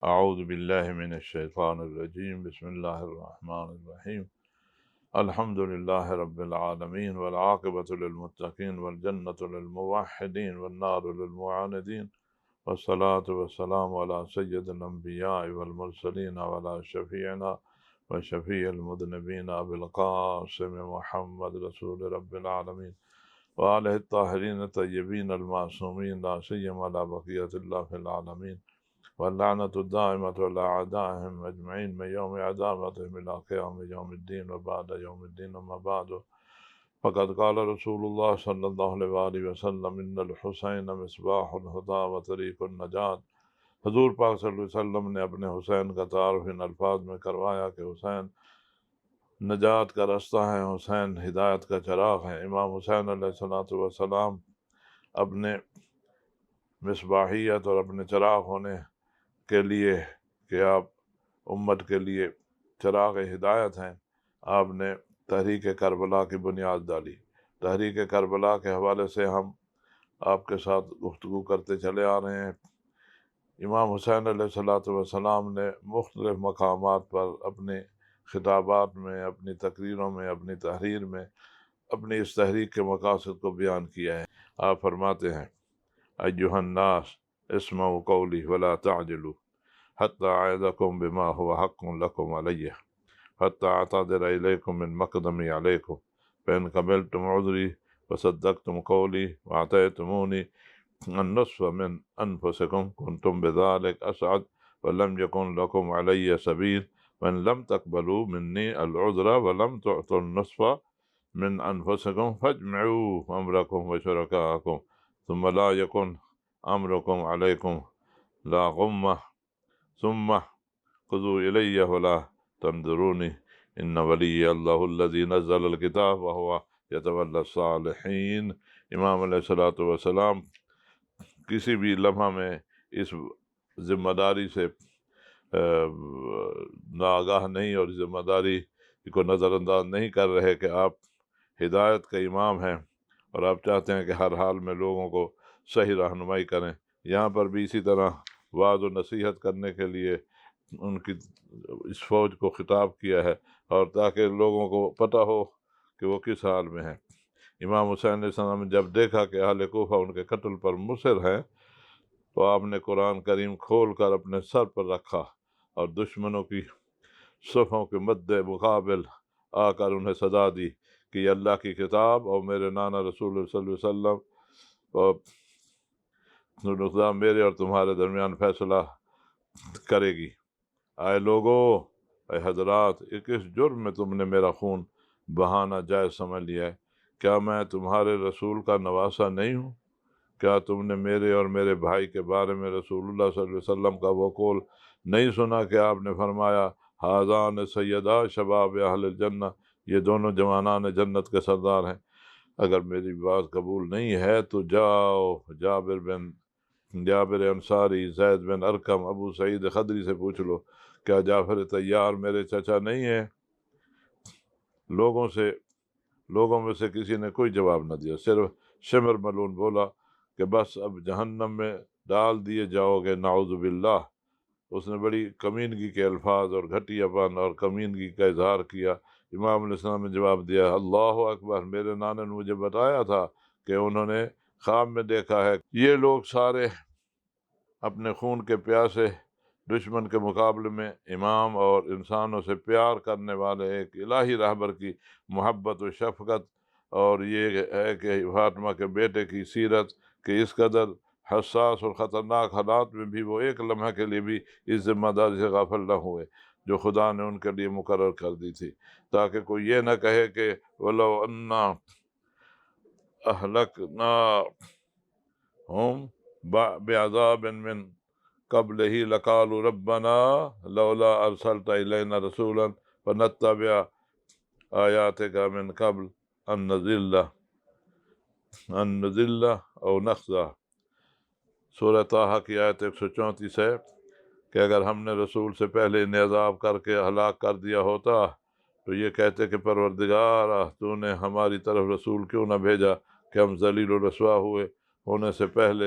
اعوذ باللہ من الشیطان الرجیم، بسم اللہ الرحمن الرحیم۔ الحمد للہ رب العالمین، والعاقبۃ للمتقین، والجنۃ للموحدین، والنار للمعاندین، والصلاة والسلام علی سید الانبیاء والمرسلین، وعلی شفیعنا وشفیع المذنبین ابی القاسم محمد رسول رب العالمین، وآلہ الطاہرین الطیبین المعصومین، لا سیما علی بقیۃ اللہ فی العالمین، واللعنة الدائمة على أعدائهم أجمعين من يوم عداوتهم إلى قيام يوم الدين، وبعد يوم الدين أما بعد، فقد قال رسول الله صلى الله عليه وآله وسلم إن الحسين مصباح الهدى وطريق النجاة۔ حضور پاک صلی اللہ علیہ وسلم نے اپنے حسین کا تعارف ان الفاظ میں کروایا کہ حسین نجات کا رستہ ہے، حسین ہدایت کا چراغ ہے۔ امام حسین علیہ السلام اپنے مصباحیت اور اپنے چراغ ہونے کے لیے کہ آپ امت کے لیے چراغ ہدایت ہیں، آپ نے تحریک کربلا کی بنیاد ڈالی۔ تحریک کربلا کے حوالے سے ہم آپ کے ساتھ گفتگو کرتے چلے آ رہے ہیں۔ امام حسین علیہ السلام نے مختلف مقامات پر اپنے خطابات میں، اپنی تقریروں میں، اپنی تحریر میں اپنی اس تحریک کے مقاصد کو بیان کیا ہے۔ آپ فرماتے ہیں ایھا الناس اسمعوا قولی ولا تعجلوا حتی اعظکم بما هو حق لکم علی حتی اعتذر الیکم من مقدمی علیکم فإن قبلتم عذری وصدقتم قولی واعطیتمونی النصف من انفسکم کنتم بذلک اسعد ولم یکن لکم علی سبیل وإن لم تقبلوا منی العذر ولم تعطوا النصف من انفسکم فاجمعوا امرکم وشرکاءکم ثم لا یکن امرکم علیکم لا غمہ ثم خذوا الی ولا تنظرونی ان ولی اللہ الذی نزل الکتاب وهو یتولی الصالحین۔ امام علیہ السلام کسی بھی لمحہ میں اس ذمہ داری سے ناآگاہ نہیں اور ذمہ داری کو نظر انداز نہیں کر رہے کہ آپ ہدایت کا امام ہیں اور آپ چاہتے ہیں کہ ہر حال میں لوگوں کو صحیح رہنمائی کریں۔ یہاں پر بھی اسی طرح وعظ و نصیحت کرنے کے لیے ان کی اس فوج کو خطاب کیا ہے، اور تاکہ لوگوں کو پتہ ہو کہ وہ کس حال میں ہیں۔ امام حسین علیہ السلام نے جب دیکھا کہ اہل کوفہ ان کے قتل پر مصر ہیں، تو آپ نے قرآن کریم کھول کر اپنے سر پر رکھا اور دشمنوں کی صفوں کے مد مقابل آ کر انہیں سزا دی کہ یہ اللہ کی کتاب اور میرے نانا رسول اللہ صلی اللہ علیہ وسلم اور خدا میرے اور تمہارے درمیان فیصلہ کرے گی۔ اے لوگو، اے حضرات، کس جرم میں تم نے میرا خون بہانا جائز سمجھ لیا ہے؟ کیا میں تمہارے رسول کا نواسہ نہیں ہوں؟ کیا تم نے میرے اور میرے بھائی کے بارے میں رسول اللہ صلی اللہ علیہ وسلم کا وہ قول نہیں سنا کہ آپ نے فرمایا حاذان سیدا شباب اہل الجنہ، یہ دونوں جوانان جنت کے سردار ہیں؟ اگر میری بات قبول نہیں ہے تو جاؤ جابر انصاری، زید بن ارقم، ابو سعید خدری سے پوچھ لو، کیا جعفر طیار میرے چچا نہیں ہیں؟ لوگوں میں سے کسی نے کوئی جواب نہ دیا، صرف شمر ملعون بولا کہ بس اب جہنم میں ڈال دیے جاؤ گے، نعوذ باللہ۔ اس نے بڑی کمینگی کے الفاظ اور گھٹیا پن اور کمینگی کا اظہار کیا۔ امام علیہ السلام نے جواب دیا، اللہ اکبر، میرے نانا نے مجھے بتایا تھا کہ انہوں نے خواب میں دیکھا ہے یہ لوگ سارے اپنے خون کے پیاسے دشمن کے مقابلے میں امام اور انسانوں سے پیار کرنے والے ایک الہی رہبر کی محبت و شفقت، اور یہ ہے کہ فاطمہ کے بیٹے کی سیرت کہ اس قدر حساس اور خطرناک حالات میں بھی وہ ایک لمحہ کے لیے بھی اس ذمہ داری سے غافل نہ ہوئے جو خدا نے ان کے لیے مقرر کر دی تھی، تاکہ کوئی یہ نہ کہے کہ وَلَوْ أَنَّا أَهْلَكْنَاهُمْ بِعَذَابٍ مِّن قَبْلِهِ لَقَالُوا رَبَّنَا لَوْلَا أَرْسَلْتَ إِلَيْنَا رَسُولًا فَنَتَّبِعَ آيَاتِكَ مِن قَبْلِ أَن نَّذِلَّ أَوْ نَخْزَىٰ۔ سورہ طٰہٰ کی آیت 134 ہے کہ اگر ہم نے رسول سے پہلے انہیں عذاب کر کے ہلاک کر دیا ہوتا تو یہ کہتے کہ پروردگارا، تو نے ہماری طرف رسول کیوں نہ بھیجا کہ ہم ذلیل و رسوا ہونے سے پہلے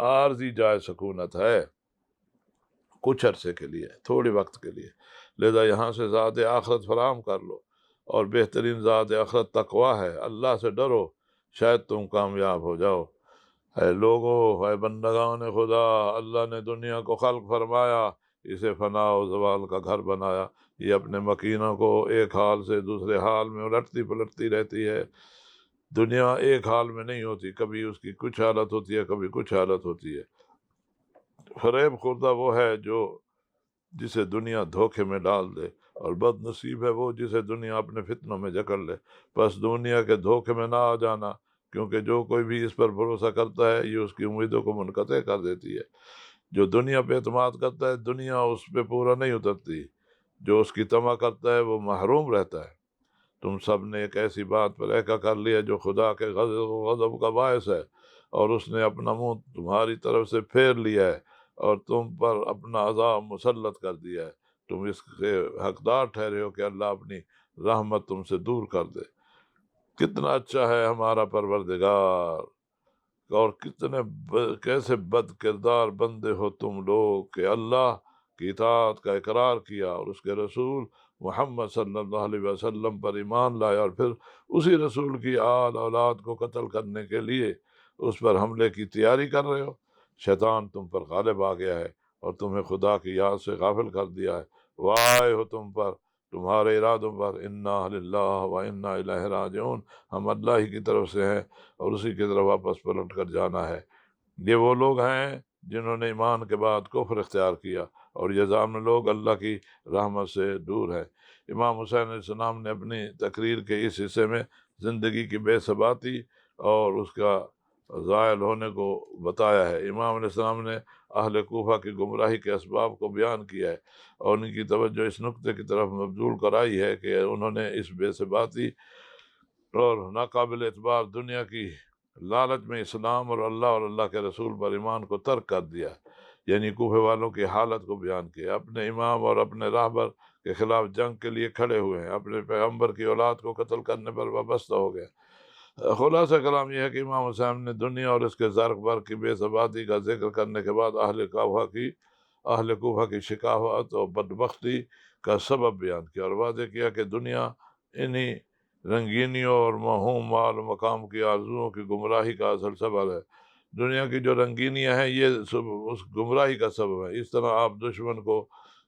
عارضی جائے سکونت ہے، کچھ عرصے کے لیے، تھوڑی وقت کے لیے، لہذا یہاں سے ذات آخرت فراہم کر لو، اور بہترین ذات آخرت تقویٰ ہے، اللہ سے ڈرو، شاید تم کامیاب ہو جاؤ۔ اے لوگو، اے بندگان خدا، اللہ نے دنیا کو خلق فرمایا، اسے فنا و زوال کا گھر بنایا، یہ اپنے مکینوں کو ایک حال سے دوسرے حال میں الٹتی پلٹتی رہتی ہے۔ دنیا ایک حال میں نہیں ہوتی، کبھی اس کی کچھ حالت ہوتی ہے، کبھی کچھ حالت ہوتی ہے۔ فریب خوردہ وہ ہے جسے دنیا دھوکے میں ڈال دے، اور بد نصیب ہے وہ جسے دنیا اپنے فتنوں میں جکڑ لے۔ بس دنیا کے دھوکے میں نہ آ جانا، کیونکہ جو کوئی بھی اس پر بھروسہ کرتا ہے یہ اس کی امیدوں کو منقطع کر دیتی ہے۔ جو دنیا پہ اعتماد کرتا ہے دنیا اس پہ پورا نہیں اترتی، جو اس کی طمع کرتا ہے وہ محروم رہتا ہے۔ تم سب نے ایک ایسی بات پر ایکا کر لیا جو خدا کے غضب کا باعث ہے، اور اس نے اپنا منہ تمہاری طرف سے پھیر لیا ہے اور تم پر اپنا عذاب مسلط کر دیا ہے۔ تم اس کے حقدار ٹھہرے ہو کہ اللہ اپنی رحمت تم سے دور کر دے۔ کتنا اچھا ہے ہمارا پروردگار، اور کیسے بد کردار بندے ہو تم لوگ کہ اللہ کی اطاعت کا اقرار کیا اور اس کے رسول محمد صلی اللہ علیہ وسلم پر ایمان لایا، اور پھر اسی رسول کی آل اولاد کو قتل کرنے کے لیے اس پر حملے کی تیاری کر رہے ہو۔ شیطان تم پر غالب آ گیا ہے اور تمہیں خدا کی یاد سے غافل کر دیا ہے۔ وائے ہو تم پر، تمہارے ارادوں پر۔ انا للہ و انا الیہ راجعون، ہم اللہ ہی کی طرف سے ہیں اور اسی کی طرف واپس پلٹ کر جانا ہے۔ یہ وہ لوگ ہیں جنہوں نے ایمان کے بعد کفر اختیار کیا، اور یہ ظالم لوگ اللہ کی رحمت سے دور ہیں۔ امام حسین علیہ السلام نے اپنی تقریر کے اس حصے میں زندگی کی بے ثباتی اور اس کا زائل ہونے کو بتایا ہے۔ امام علیہ السلام نے اہل کوفہ کی گمراہی کے اسباب کو بیان کیا ہے، اور ان کی توجہ اس نقطے کی طرف مبذول کرائی ہے کہ انہوں نے اس بے ثباتی اور ناقابل اعتبار دنیا کی لالچ میں اسلام اور اللہ کے رسول پر ایمان کو ترک کر دیا، یعنی کوفے والوں کی حالت کو بیان کیا۔ اپنے امام اور اپنے راہبر کے خلاف جنگ کے لیے کھڑے ہوئے ہیں، اپنے پیغمبر کی اولاد کو قتل کرنے پر وابستہ ہو گئے۔ خلاصہ کلام یہ ہے کہ امام حسین نے دنیا اور اس کے زرق بر کی بے ثباتی کا ذکر کرنے کے بعد اہل کوفہ کی شقاوت اور بدبختی کا سبب بیان کیا، اور واضح کیا کہ دنیا انہی رنگینیوں اور موہوم مال و مقام کی آرزوؤں کی گمراہی کا اصل سبب ہے۔ دنیا کی جو رنگینیاں ہیں یہ اس گمراہی کا سبب ہے۔ اس طرح آپ دشمن کو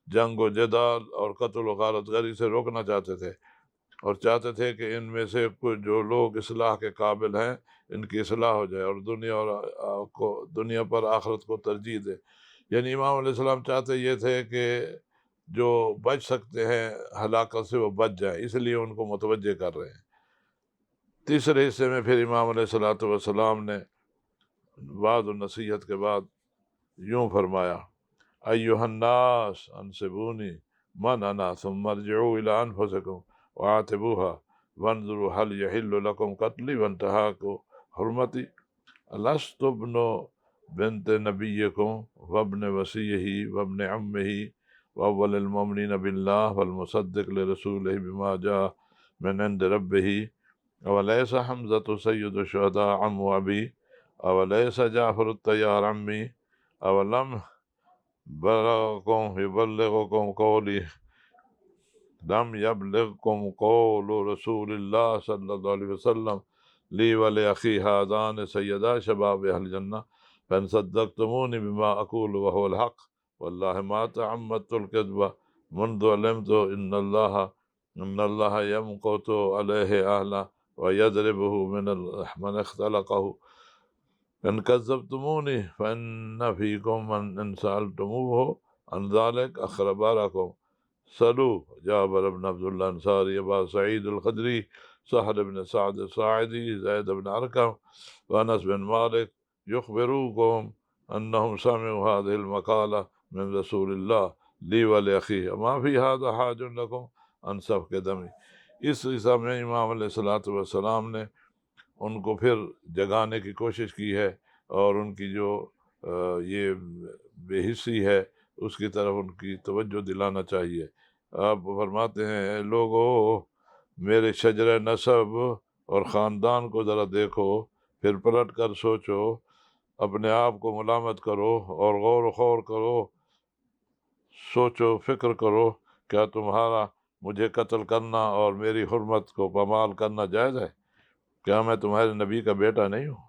جنگ و جدال اور قتل و غارت گری سے روکنا چاہتے تھے، اور چاہتے تھے کہ ان میں سے کچھ جو لوگ اصلاح کے قابل ہیں ان کی اصلاح ہو جائے، اور دنیا پر آخرت کو ترجیح دے۔ یعنی امام علیہ السلام چاہتے یہ تھے کہ جو بچ سکتے ہیں ہلاکت سے وہ بچ جائیں، اس لیے ان کو متوجہ کر رہے ہیں۔ تیسرے حصے میں پھر امام علیہ السلام نے بعض نصیحت کے بعد یوں فرمایا: ایھا الناس انصبونی من انا ثم ارجعوا الی انفسکم وعاتبوها وانظروا هل يحل لكم قتلی وانتهاک حرمتی لست ابن بنت نبیکم وابن وصیہ وابن عمہ واول المؤمنین باللہ والمصدق لرسولہ بما جاء من عند ربہ اولیس حمزۃ سید الشہداء عم ابی اولیس جعفر الطیار عمی اولم يبلغكم قولي لم يبلغكم قول رسول الله صلى الله عليه وسلم لي ولأخي هذان سيدا شباب أهل الجنة فإن صدقتموني بما أقول وهو الحق والله ما تعمدت الكذب منذ علمت إن الله يمقت عليه أهله ويضربه من اختلقه إن كذبتموني فإن فيكم من إن سألتموه عن ذلك أخبركم سألوا جابر بن عبد الله الأنصاري أبا سعيد الخدري سهل بن سعد الساعدي زيد بن أرقم وأنس بن مالك يخبروكم أنهم سمعوا هذه المقالة من رسول الله لي ولأخيه وما في هذا حاج لكم أن سفك دمي۔ اس عیسیٰ میں امام علیہ السلام نے ان کو پھر جگانے کی کوشش کی ہے، اور ان کی جو یہ بے حسی ہے اس کی طرف ان کی توجہ دلانا چاہیے۔ آپ فرماتے ہیں: اے لوگو، میرے شجر نسب اور خاندان کو ذرا دیکھو، پھر پلٹ کر سوچو اپنے آپ کو ملامت کرو اور غور و خور کرو، سوچو فکر کرو، کیا تمہارا مجھے قتل کرنا اور میری حرمت کو پامال کرنا جائز ہے؟ کیا میں تمہارے نبی کا بیٹا نہیں ہوں؟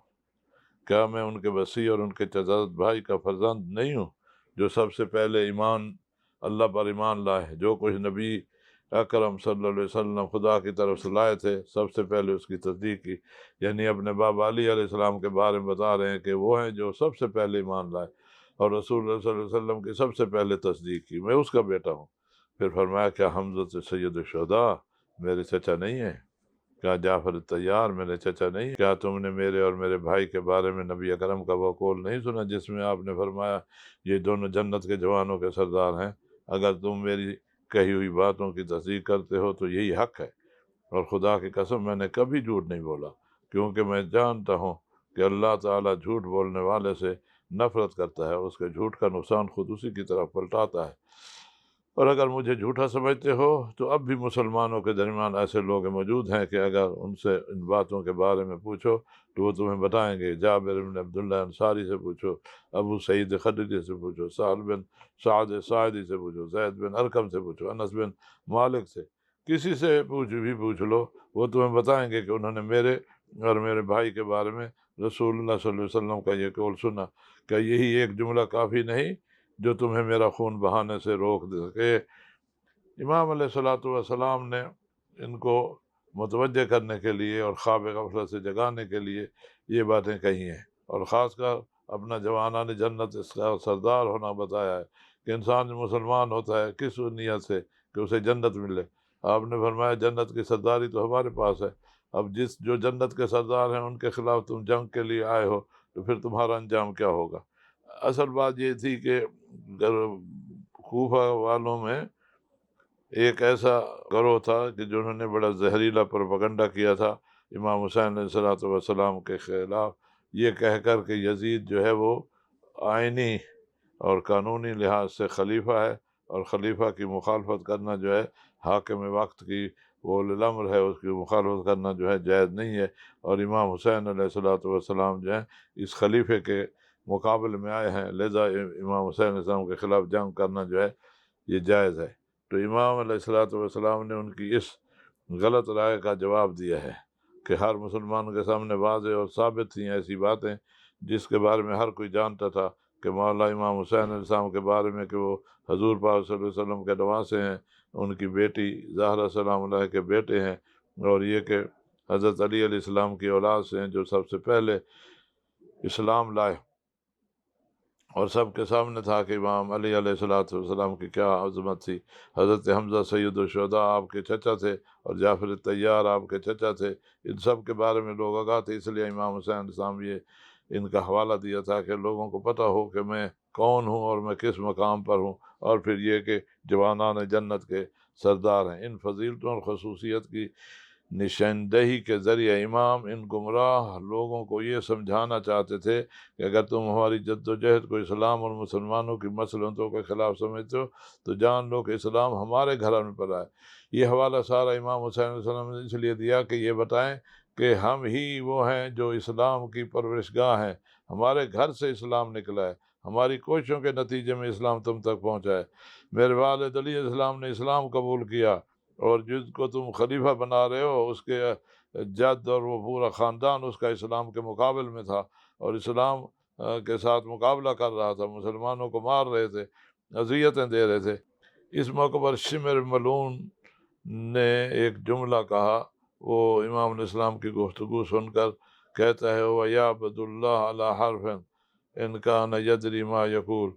کیا میں ان کے وصی اور ان کے چچا بھائی کا فرزند نہیں ہوں، جو سب سے پہلے ایمان اللہ پر ایمان لائے؟ جو کچھ نبی اکرم صلی اللہ علیہ وسلم خدا کی طرف سے لائے تھے سب سے پہلے اس کی تصدیق کی۔ یعنی اپنے بابا علی علیہ السلام کے بارے میں بتا رہے ہیں کہ وہ ہیں جو سب سے پہلے ایمان لائے اور رسول اللہ صلی اللہ علیہ وسلم کی سب سے پہلے تصدیق کی، میں اس کا بیٹا ہوں۔ پھر فرمایا کیا حمزہ سید الشہداء میرے چچا نہیں ہیں؟ کیا جعفر طیار میرے چچا نہیں ہیں؟ کیا تم نے میرے اور میرے بھائی کے بارے میں نبی اکرم کا وہ قول نہیں سنا جس میں آپ نے فرمایا یہ دونوں جنت کے جوانوں کے سردار ہیں؟ اگر تم میری کہی ہوئی باتوں کی تصدیق کرتے ہو تو یہی حق ہے، اور خدا کی قسم میں نے کبھی جھوٹ نہیں بولا، کیونکہ میں جانتا ہوں کہ اللہ تعالیٰ جھوٹ بولنے والے سے نفرت کرتا ہے، اس کے جھوٹ کا نقصان خود اسی کی طرف پلٹاتا ہے۔ اور اگر مجھے جھوٹا سمجھتے ہو تو اب بھی مسلمانوں کے درمیان ایسے لوگ موجود ہیں کہ اگر ان سے ان باتوں کے بارے میں پوچھو تو وہ تمہیں بتائیں گے۔ جابر بن عبداللہ انصاری سے پوچھو، ابو سعید خدری سے پوچھو، سہل بن سعد ساعدی سے پوچھو، زید بن ارقم سے پوچھو، انس بن مالک سے، کسی سے پوچھ لو، وہ تمہیں بتائیں گے کہ انہوں نے میرے اور میرے بھائی کے بارے میں رسول اللہ صلی اللہ علیہ وسلم کا یہ قول سنا۔ کیا یہی ایک جملہ کافی نہیں جو تمہیں میرا خون بہانے سے روک دے سکے؟ امام علیہ الصلوۃ والسلام نے ان کو متوجہ کرنے کے لیے اور خواب غفلت سے جگانے کے لیے یہ باتیں کہی ہیں، اور خاص کر اپنا جوانان جنت اس کا سردار ہونا بتایا ہے کہ انسان مسلمان ہوتا ہے کس نیت سے کہ اسے جنت ملے۔ آپ نے فرمایا جنت کی سرداری تو ہمارے پاس ہے، اب جو جنت کے سردار ہیں ان کے خلاف تم جنگ کے لیے آئے ہو تو پھر تمہارا انجام کیا ہوگا؟ اصل بات یہ تھی کہ کوفہ والوں میں ایک ایسا گروہ تھا کہ جنہوں نے بڑا زہریلا پروپیگنڈا کیا تھا امام حسین علیہ السلام کے خلاف، یہ کہہ کر کہ یزید جو ہے وہ آئینی اور قانونی لحاظ سے خلیفہ ہے، اور خلیفہ کی مخالفت کرنا جو ہے حاکم وقت کی وہ الامر ہے، اس کی مخالفت کرنا جو ہے جائز نہیں ہے، اور امام حسین علیہ السلام جو ہے اس خلیفے کے مقابل میں آئے ہیں، لہذا امام حسین علیہ السلام کے خلاف جنگ کرنا جو ہے یہ جائز ہے۔ تو امام علیہ السلام نے ان کی اس غلط رائے کا جواب دیا ہے کہ ہر مسلمان کے سامنے واضح اور ثابت تھیں ایسی باتیں جس کے بارے میں ہر کوئی جانتا تھا کہ مولا امام حسین علیہ السلام کے بارے میں کہ وہ حضور پاک صلی اللہ علیہ وسلم کے نواسے ہیں، ان کی بیٹی زہرا سلام اللہ کے بیٹے ہیں، اور یہ کہ حضرت علی علیہ السلام کی اولاد سے ہیں جو سب سے پہلے اسلام لائے، اور سب کے سامنے تھا کہ امام علی علیہ السلام کی کیا عظمت تھی۔ حضرت حمزہ سید الشہداء آپ کے چچا تھے، اور جعفر طیار آپ کے چچا تھے، ان سب کے بارے میں لوگ آگاہ تھے، اس لیے امام حسین علیہ السلام یہ ان کا حوالہ دیا تھا کہ لوگوں کو پتہ ہو کہ میں کون ہوں اور میں کس مقام پر ہوں، اور پھر یہ کہ جوانان جنت کے سردار ہیں۔ ان فضیلتوں اور خصوصیت کی نشاندہی کے ذریعے امام ان گمراہ لوگوں کو یہ سمجھانا چاہتے تھے کہ اگر تم ہماری جد و جہد کو اسلام اور مسلمانوں کی مصلحتوں کے خلاف سمجھتے ہو تو جان لو کہ اسلام ہمارے گھر میں پڑا ہے۔ یہ حوالہ سارا امام حسین علیہ السلام نے اس لیے دیا کہ یہ بتائیں کہ ہم ہی وہ ہیں جو اسلام کی پرورش گاہ ہیں، ہمارے گھر سے اسلام نکلا ہے، ہماری کوششوں کے نتیجے میں اسلام تم تک پہنچا ہے۔ میرے والد علی علیہ السلام نے اسلام قبول کیا، اور جس کو تم خلیفہ بنا رہے ہو اس کے جد اور وہ پورا خاندان اس کا اسلام کے مقابل میں تھا، اور اسلام کے ساتھ مقابلہ کر رہا تھا، مسلمانوں کو مار رہے تھے، اذیتیں دے رہے تھے۔ اس موقع پر شمر ملون نے ایک جملہ کہا، وہ امام علیہ السلام کی گفتگو سن کر کہتا ہے وَيَعْبُدُ اللَّهَ عَلَى حَرْفٍ إِنْ كَانَ يَدْرِي مَا يَقُولُ،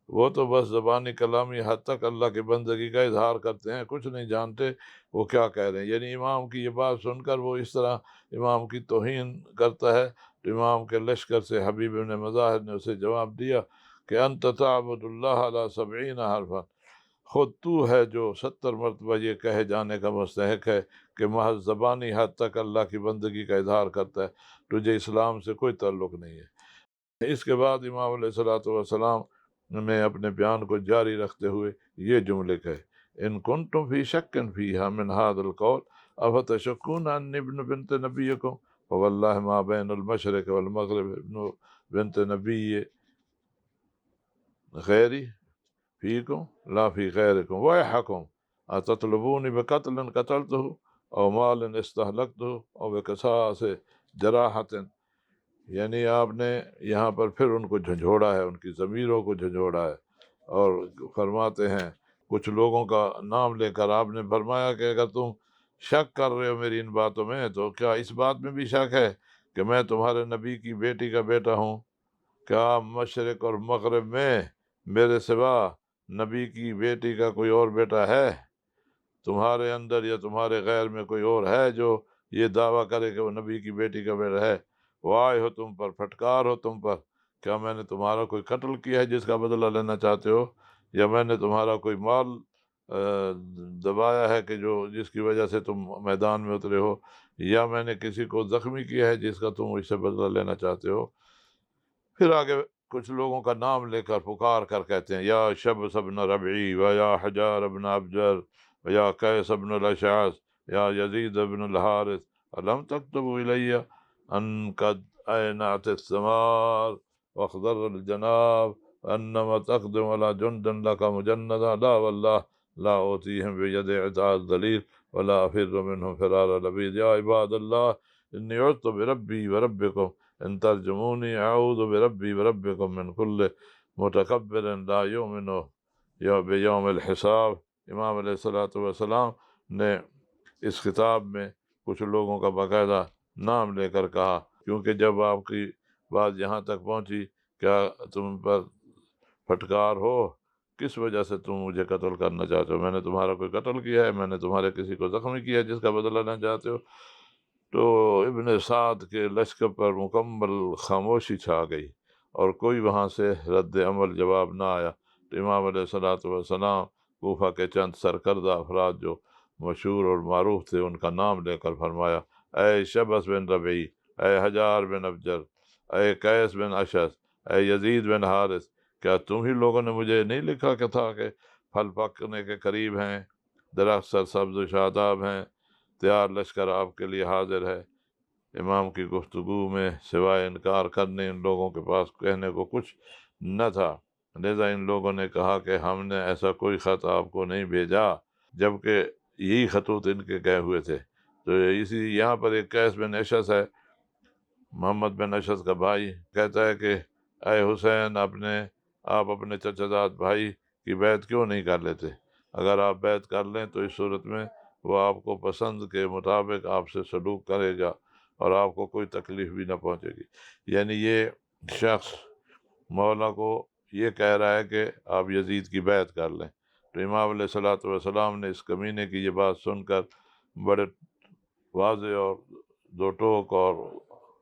وہ تو بس زبانی کلامی حد تک اللہ کی بندگی کا اظہار کرتے ہیں، کچھ نہیں جانتے وہ کیا کہہ رہے ہیں۔ یعنی امام کی یہ بات سن کر وہ اس طرح امام کی توہین کرتا ہے، تو امام کے لشکر سے حبیب بن مظاہر نے اسے جواب دیا کہ انت تعبد اللہ علی 70 حرفا، خود تو ہے جو 70 مرتبہ یہ کہے جانے کا مستحق ہے کہ محض زبانی حد تک اللہ کی بندگی کا اظہار کرتا ہے، تجھے اسلام سے کوئی تعلق نہیں ہے۔ اس کے بعد امام علیہ السلام نے اپنے بیان کو جاری رکھتے ہوئے یہ جملے کہے ان کنتم فی شک فیہا من ھذا القول افتشکون ان ابن بنت نبیکم فواللہ ما بین المشرق والمغرب ابن بنت نبی غیری فیکم لا فی غیرکم ویحکم اتطلبونی بقتل قتلتہ او مال استہلکتہ او بقصاص جراحت، یعنی آپ نے یہاں پر پھر ان کو جھنجھوڑا ہے، ان کی ضمیروں کو جھنجھوڑا ہے، اور فرماتے ہیں کچھ لوگوں کا نام لے کر آپ نے فرمایا کہ اگر تم شک کر رہے ہو میری ان باتوں میں تو کیا اس بات میں بھی شک ہے کہ میں تمہارے نبی کی بیٹی کا بیٹا ہوں؟ کیا مشرق اور مغرب میں میرے سوا نبی کی بیٹی کا کوئی اور بیٹا ہے؟ تمہارے اندر یا تمہارے غیر میں کوئی اور ہے جو یہ دعویٰ کرے کہ وہ نبی کی بیٹی کا بیٹا ہے؟ وائے ہو تم پر، پھٹکار ہو تم پر، کیا میں نے تمہارا کوئی قتل کیا ہے جس کا بدلہ لینا چاہتے ہو، یا میں نے تمہارا کوئی مال دبایا ہے کہ جو جس کی وجہ سے تم میدان میں اترے ہو، یا میں نے کسی کو زخمی کیا ہے جس کا تم اس سے بدلہ لینا چاہتے ہو؟ پھر آگے کچھ لوگوں کا نام لے کر پکار کر کہتے ہیں یا شمس بن ربعی و یا حجار بن ابجر و یا قیس بن الاشعث یا یزید بن الحارث الم تکتبوا الی ان قد اینعت الثمار واخضر الجناب انما تقدم على جند لك مجندا لا والله لا اوتیہم بید عتاد دلیل ولا افر منهم فرار لبید یا عباد اللہ انی عذت بربی وربکم ان ترجمونی اعوذ بربی وربکم من کل متکبر لا یؤمن بیوم الحساب۔ امام علیہ السلام نے اس خطاب میں کچھ لوگوں کا باقاعدہ نام لے کر کہا، کیونکہ جب آپ کی بات یہاں تک پہنچی، کیا تم پر پھٹکار ہو، کس وجہ سے تم مجھے قتل کرنا چاہتے ہو؟ میں نے تمہارا کوئی قتل کیا ہے؟ میں نے تمہارے کسی کو زخمی کیا ہے جس کا بدلہ لینا چاہتے ہو؟ تو ابن سعد کے لشکر پر مکمل خاموشی چھا گئی اور کوئی وہاں سے رد عمل جواب نہ آیا۔ تو امام علیہ السلام کوفہ کے چند سرکردہ افراد جو مشہور اور معروف تھے ان کا نام لے کر فرمایا، اے شبس بن ربعی، اے حجار بن ابجر، اے قیس بن اشعث، اے یزید بن حارث، کیا تم ہی لوگوں نے مجھے نہیں لکھا کہ تھا کہ پھل پکنے کے قریب ہیں، درخت سرسبز و شاداب ہیں، تیار لشکر آپ کے لیے حاضر ہے؟ امام کی گفتگو میں سوائے انکار کرنے ان لوگوں کے پاس کہنے کو کچھ نہ تھا، لہذا ان لوگوں نے کہا کہ ہم نے ایسا کوئی خط آپ کو نہیں بھیجا، جبکہ یہی خطوط ان کے گئے ہوئے تھے۔ تو اسی یہاں پر ایک قیس بن اشعث ہے، محمد بن اشعث کا بھائی، کہتا ہے کہ اے حسین، آپ اپنے چچا زاد بھائی کی بیعت کیوں نہیں کر لیتے؟ اگر آپ بیعت کر لیں تو اس صورت میں وہ آپ کو پسند کے مطابق آپ سے سلوک کرے گا اور آپ کو کوئی تکلیف بھی نہ پہنچے گی۔ یعنی یہ شخص مولا کو یہ کہہ رہا ہے کہ آپ یزید کی بیعت کر لیں۔ تو امام علیہ السلام نے اس کمینے کی یہ بات سن کر بڑے واضح اور دو ٹوک اور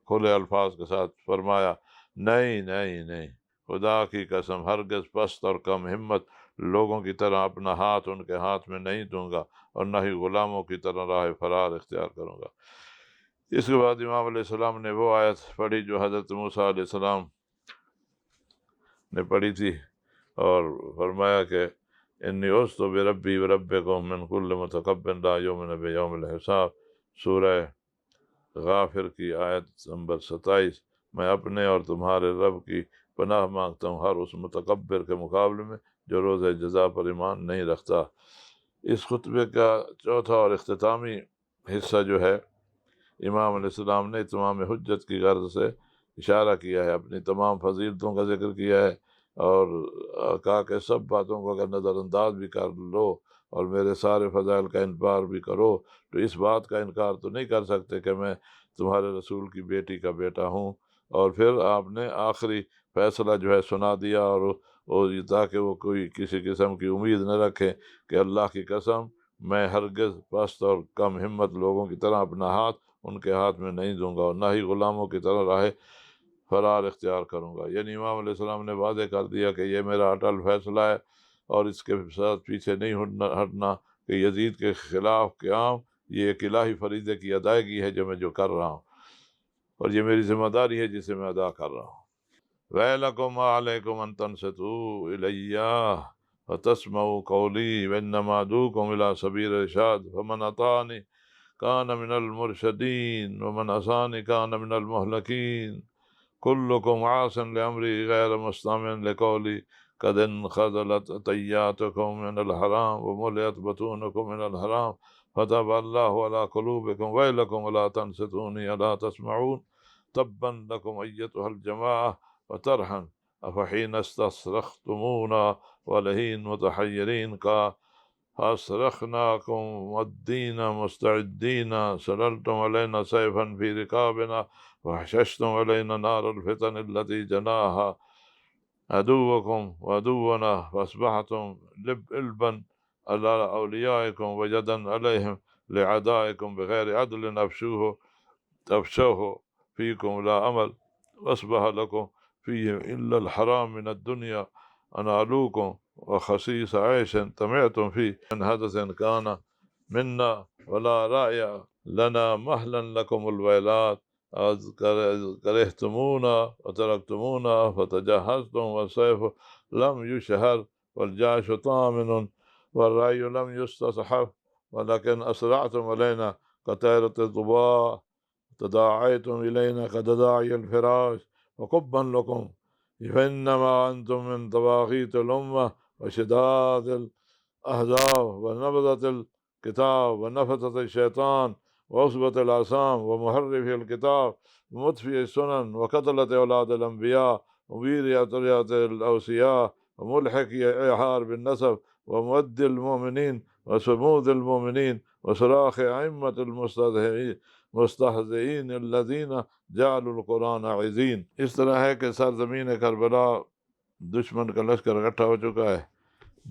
کھلے الفاظ کے ساتھ فرمایا، نہیں نہیں نہیں، خدا کی قسم، ہرگز پست اور کم ہمت لوگوں کی طرح اپنا ہاتھ ان کے ہاتھ میں نہیں دوں گا اور نہ ہی غلاموں کی طرح راہ فرار اختیار کروں گا۔ اس کے بعد امام علیہ السلام نے وہ آیت پڑھی جو حضرت موسیٰ علیہ السلام نے پڑھی تھی، اور فرمایا کہ انی عذت بربی وربکم من کل متکبر لا یؤمن بیوم الحساب، سورہ غافر کی آیت نمبر 27۔ میں اپنے اور تمہارے رب کی پناہ مانگتا ہوں ہر اس متکبر کے مقابلے میں جو روز جزا پر ایمان نہیں رکھتا۔ اس خطبے کا چوتھا اور اختتامی حصہ جو ہے، امام علیہ السلام نے تمام حجت کی غرض سے اشارہ کیا ہے، اپنی تمام فضیلتوں کا ذکر کیا ہے، اور کہا کہ سب باتوں کو اگر نظر انداز بھی کر لو اور میرے سارے فضائل کا انکار بھی کرو تو اس بات کا انکار تو نہیں کر سکتے کہ میں تمہارے رسول کی بیٹی کا بیٹا ہوں۔ اور پھر آپ نے آخری فیصلہ جو ہے سنا دیا، اور تاکہ وہ کوئی کسی قسم کی امید نہ رکھے کہ اللہ کی قسم میں ہرگز پست اور کم ہمت لوگوں کی طرح اپنا ہاتھ ان کے ہاتھ میں نہیں دوں گا اور نہ ہی غلاموں کی طرح راہ فرار اختیار کروں گا۔ یعنی امام علیہ السلام نے واضح کر دیا کہ یہ میرا اٹل فیصلہ ہے اور اس کے ساتھ پیچھے نہیں ہٹنا کہ یزید کے خلاف قیام یہ ایک الہی فریضے کی ادائیگی ہے جو کر رہا ہوں، اور یہ میری ذمہ داری ہے جسے میں ادا کر رہا ہوں۔ وَيْلَكُمْ وَعَلَيْكُمْ أَن تَنْصِتُوا إِلَيَّ وَتَسْمَعُوا قَوْلِي وَإِنَّمَا أَدْعُوكُمْ إِلَىٰ سَبِيلِ الرَّشَادِ فَمَنْ أَطَاعَنِي كَانَ مِنَ الْمُرْشَدِينَ وَمَنْ عَصَانِي كَانَ مِنَ الْمُهْلَكِينَ۔ كلكم عاص لأمري غير مستمع لقولي قد انخذلت طياتكم من الحرام وملئت بطونكم من الحرام فتاب الله على قلوبكم ويلكم ولا تنصتوني ألا تسمعون تبا لكم أيتها الجماعة وترحا أفحين استصرختمونا ولهين متحيرين فاصرخناكم والدين مستعدين سللتم علينا سيفا في ركابنا وحششتم علينا نار الفتن التي جناها عدوكم وعدونا فأصبحتم إلبا على أوليائكم وجدا عليهم لعدائكم بغير عدل أفشوه فيكم لا أمل وأصبح لكم فيه إلا الحرام من الدنيا أنالوكم وخسيس عيش طمعتم فيه من حدث كان منا ولا رأي لنا مهلا لكم الويلات أذ كرهتمونا وتركتمونا فتجهزتم والسيف لم يشهر والجيش طامن والرأي لم يستصحب ولكن أسرعتم علينا كطيرة الضباء تداعيتم إلينا كتداعي الفراش وقبا لكم فإنما أنتم من طواغيت الأمة وشداد الأهداف ونبذة الكتاب ونفثة الشيطان وعصبة العصام ومحرف الكتاب ومطفي السنن وقتلة أولاد الأنبياء ومبير أطرية الأوصياء وملحق إعهار بالنسب ومؤدي المؤمنين وصمود المؤمنين وصراخ أئمة مستهزئین الذین جعلوا القرآن عظیم۔ اس طرح ہے کہ سرزمین کربلا دشمن کا لشکر اکٹھا ہو چکا ہے،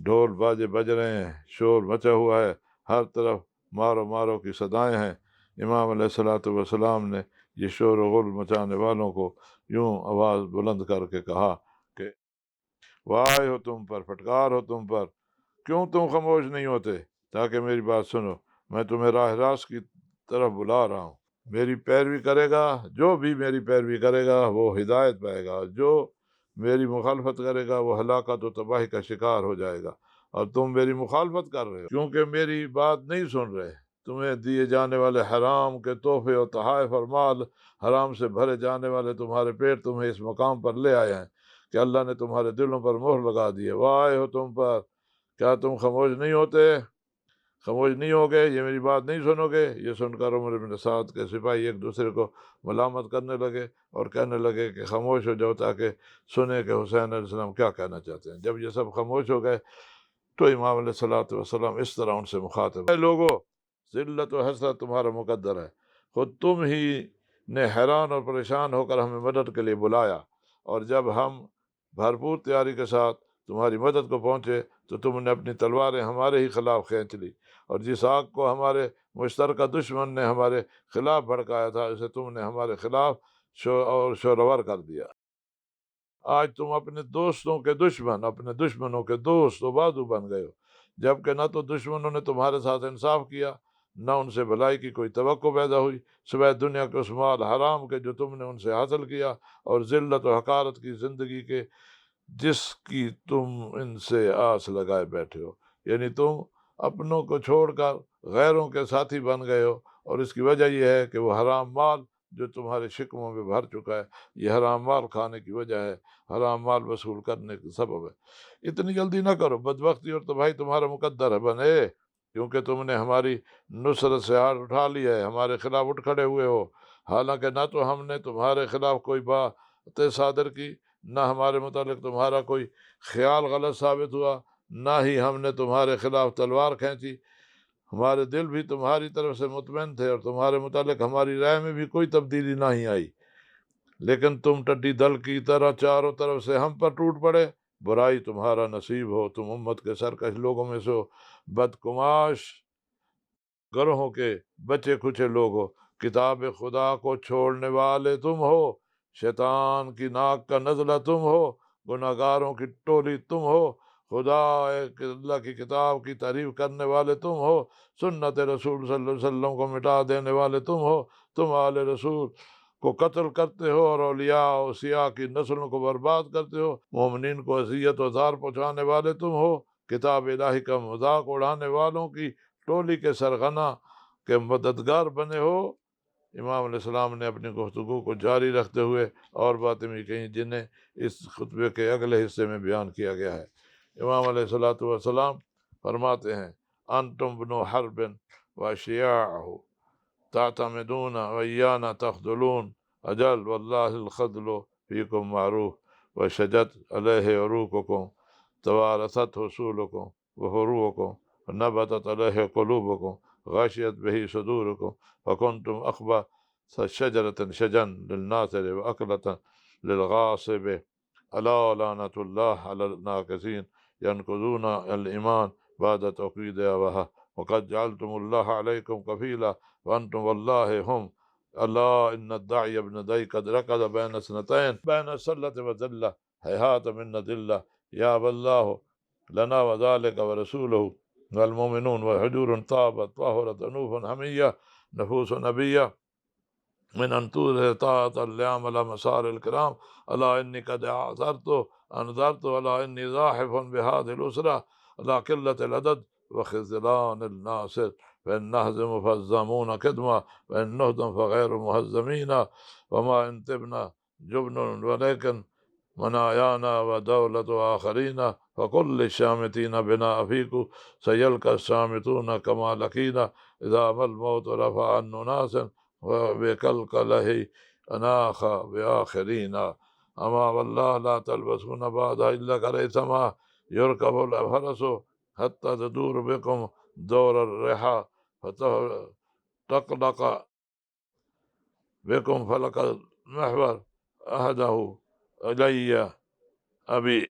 ڈھول باجے بج رہے ہیں، شور مچا ہوا ہے، ہر طرف مارو مارو کی صدائیں ہیں۔ امام علیہ الصلوۃ والسلام نے یہ شور و غل مچانے والوں کو یوں آواز بلند کر کے کہا کہ وائے ہو تم پر، پھٹکار ہو تم پر، کیوں تم خاموش نہیں ہوتے تاکہ میری بات سنو، میں تمہیں راہ راست کی طرف بلا رہا ہوں۔ میری پیروی کرے گا، جو بھی میری پیروی کرے گا وہ ہدایت پائے گا، جو میری مخالفت کرے گا وہ ہلاکت و تباہی کا شکار ہو جائے گا۔ اور تم میری مخالفت کر رہے ہو کیونکہ میری بات نہیں سن رہے۔ تمہیں دیے جانے والے حرام کے تحفے اور تحائف اور مال، حرام سے بھرے جانے والے تمہارے پیٹ تمہیں اس مقام پر لے آئے ہیں کہ اللہ نے تمہارے دلوں پر مہر لگا دی ہے۔ وائے ہو تم پر، کیا تم خاموش نہیں ہوتے؟ خاموش نہیں ہوگے، یہ میری بات نہیں سنو گے؟ یہ سن کر عمر بن سعد کے سپاہی ایک دوسرے کو ملامت کرنے لگے اور کہنے لگے کہ خاموش ہو جاؤ تاکہ سنیں کہ حسین علیہ السلام کیا کہنا چاہتے ہیں۔ جب یہ سب خاموش ہو گئے تو امام علیہ الصلوۃ والسلام اس طرح ان سے مخاطب، اے لوگو، ذلت و حسرت تمہارا مقدر ہے، خود تم ہی نے حیران اور پریشان ہو کر ہمیں مدد کے لیے بلایا، اور جب ہم بھرپور تیاری کے ساتھ تمہاری مدد کو پہنچے تو تم نے اپنی تلواریں ہمارے ہی خلاف کھینچ لی، اور جس آگ کو ہمارے مشترکہ دشمن نے ہمارے خلاف بھڑکایا تھا اسے تم نے ہمارے خلاف شورور کر دیا۔ آج تم اپنے دوستوں کے دشمن، اپنے دشمنوں کے دوست و بازو بن گئے ہو، جبکہ نہ تو دشمنوں نے تمہارے ساتھ انصاف کیا، نہ ان سے بھلائی کی کوئی توقع پیدا ہوئی، سوائے دنیا کے اس مال حرام کے جو تم نے ان سے حاصل کیا، اور ذلت و حقارت کی زندگی کے جس کی تم ان سے آس لگائے بیٹھے ہو۔ یعنی تم اپنوں کو چھوڑ کر غیروں کے ساتھی بن گئے ہو، اور اس کی وجہ یہ ہے کہ وہ حرام مال جو تمہارے شکموں میں بھر چکا ہے، یہ حرام مال کھانے کی وجہ ہے، حرام مال وصول کرنے کا سبب ہے۔ اتنی جلدی نہ کرو، بدبختی اور تباہی تمہارا مقدر ہے بنے، کیونکہ تم نے ہماری نصرت سے ہاتھ اٹھا لیا ہے، ہمارے خلاف اٹھ کھڑے ہوئے ہو، حالانکہ نہ تو ہم نے تمہارے خلاف کوئی بات صادر کی، نہ ہمارے متعلق تمہارا کوئی خیال غلط ثابت ہوا، نہ ہی ہم نے تمہارے خلاف تلوار کھینچی۔ ہمارے دل بھی تمہاری طرف سے مطمئن تھے اور تمہارے متعلق ہماری رائے میں بھی کوئی تبدیلی نہ ہی آئی، لیکن تم ٹڈی دل کی طرح چاروں طرف سے ہم پر ٹوٹ پڑے۔ برائی تمہارا نصیب ہو، تم امت کے سرکش لوگوں میں سے بدکماش گروہوں کے بچے کچے لوگ ہو، کتاب خدا کو چھوڑنے والے تم ہو، شیطان کی ناک کا نزلہ تم ہو، گناہ گاروں کی ٹولی تم ہو، خدا اللہ کی کتاب کی تعریف کرنے والے تم ہو، سنت رسول صلی اللہ علیہ وسلم کو مٹا دینے والے تم ہو، تم آل رسول کو قتل کرتے ہو اور اولیاء و اوصیاء کی نسلوں کو برباد کرتے ہو، مومنین کو اذیت و زار پہنچانے والے تم ہو، کتاب الہی کا مذاق اڑانے والوں کی ٹولی کے سرغنہ کے مددگار بنے ہو۔ امام علیہ السلام نے اپنی گفتگو کو جاری رکھتے ہوئے اور باتیں بھی کہیں جنہیں اس خطبے کے اگلے حصے میں بیان کیا گیا ہے۔ امام علیہ السلام فرماتے ہیں انتم بنو حرب و شیاعہ تعتمدون ویانا تخذلون اجل واللہ الخذل فیکم معروف وشجت علیہ عروقکم توارثت حصولکم وفروعکم ونبتت علیہ قلوبکم غاشیت بہ صدورکم فکنتم اخبث شجرة شجن للناصر واکلة للغاصب الا لعنة اللہ علی الناکثین ینقضون الایمان بعد توقیدها وقد جعلتم اللہ علیکم کفیلا وانتم واللہ ہم اللہ ان الداعی ابن دئی قد رکض بین سنتین بین سلة وذلة ہیہات من ندلہ یا واللہ لنا وذلك ورسولہ والمؤمنون وحجور طابت طاہرت انوف حمیہ نفوس نبیہ من انطور طاعت لعمل مسار الکرام الا انی قد انذرت الا انی زاحف بهذه الاسرہ الا قلة العدد وخذلان الناصر فإن نهزم فالزامون قدما وإن نهدم فغير مهزمين وما انتبنا جبن ولكن منايانا ودولة آخرين فكل الشامتين بنا أفيكو سيلقى الشامتون كما لقينا إذا ما الموت رفع عن ناس وبكلكله أناخ بآخرين أما والله لا تلبسون بعد إلا كريثما يركب الفرس حتى تدور بكم دور الرحى فتقلق بكم فلق المحور أهده إلي أبي